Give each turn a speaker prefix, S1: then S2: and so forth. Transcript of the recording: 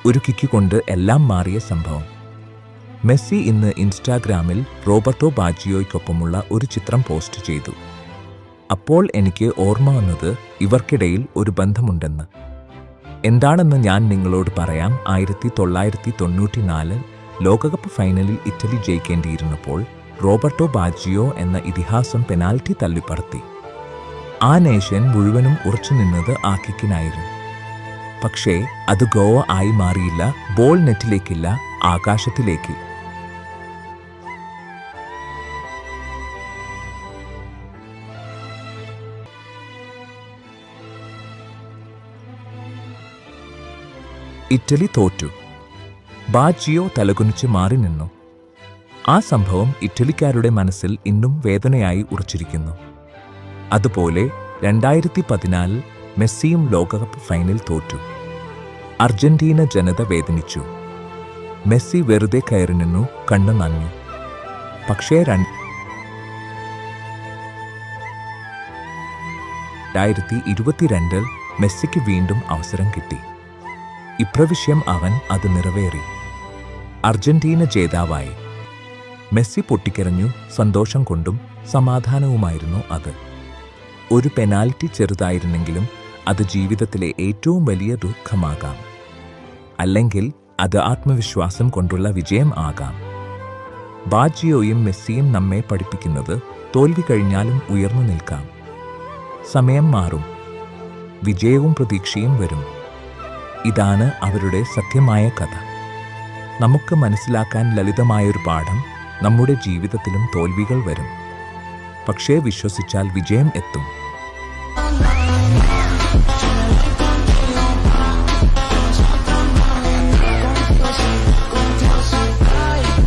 S1: ഒരു കിക്ക് കൊണ്ട് എല്ലാം മാറിയ സംഭവം. മെസ്സി ഇന്ന് ഇൻസ്റ്റാഗ്രാമിൽ റോബർട്ടോ ബാജിയോയ്ക്കൊപ്പമുള്ള ഒരു ചിത്രം പോസ്റ്റ് ചെയ്തു. അപ്പോൾ എനിക്ക് ഓർമ്മ വന്നത് ഇവർക്കിടയിൽ ഒരു ബന്ധമുണ്ടെന്ന്. എന്താണെന്ന് ഞാൻ നിങ്ങളോട് പറയാം. 1994 ലോകകപ്പ് ഫൈനലിൽ ഇറ്റലി ജയിക്കേണ്ടിയിരുന്നപ്പോൾ റോബർട്ടോ ബാജിയോ എന്ന ഇതിഹാസം പെനാൽറ്റി തള്ളിപ്പറത്തി. ആ നേഷൻ മുഴുവനും ഉറച്ചുനിന്നത് ആ കിക്കിനായിരുന്നു. പക്ഷേ അത് ഗോൾ ആയി മാറിയില്ല. ബോൾ നെറ്റിലേക്കില്ല, ആകാശത്തിലേക്ക്. ഇറ്റലി തോറ്റു. ബാജിയോ തലകുനിച്ച് മാറി നിന്നു. ആ സംഭവം ഇറ്റലിക്കാരുടെ മനസ്സിൽ ഇന്നും വേദനയായി ഉറച്ചിരിക്കുന്നു. അതുപോലെ 2014 മെസ്സിയും ലോകകപ്പ് ഫൈനൽ തോറ്റു. അർജന്റീന ജനത വേദനിച്ചു. മെസ്സി വെറുതെ കയറി നിന്നു, കണ്ണു നനഞ്ഞു. പക്ഷേ 2022 മെസ്സിക്ക് വീണ്ടും അവസരം കിട്ടി. ഇപ്രാവശ്യം അവൻ അത് നിറവേറി. അർജന്റീന ജേതാവായി. മെസ്സി പൊട്ടിക്കരഞ്ഞു. സന്തോഷം കൊണ്ടും സമാധാനവുമായിരുന്നു അത്. ഒരു പെനാൽറ്റി ചെറുതായിരുന്നെങ്കിലും അത് ജീവിതത്തിലെ ഏറ്റവും വലിയ ദുഃഖമാകാം. അല്ലെങ്കിൽ അത് ആത്മവിശ്വാസം കൊണ്ടുള്ള വിജയം ആകാം. ബാജിയോയും മെസ്സിയും നമ്മെ പഠിപ്പിക്കുന്നത് തോൽവി കഴിഞ്ഞാലും ഉയർന്നു നിൽക്കാം. സമയം മാറും, വിജയവും പ്രതീക്ഷയും വരും. ഇതാണ് അവരുടെ സത്യമായ കഥ. നമുക്ക് മനസ്സിലാക്കാൻ ലളിതമായൊരു പാഠം: നമ്മുടെ ജീവിതത്തിലും തോൽവികൾ വരും. പക്ഷേ വിശ്വസിച്ചാൽ വിജയം എത്തും.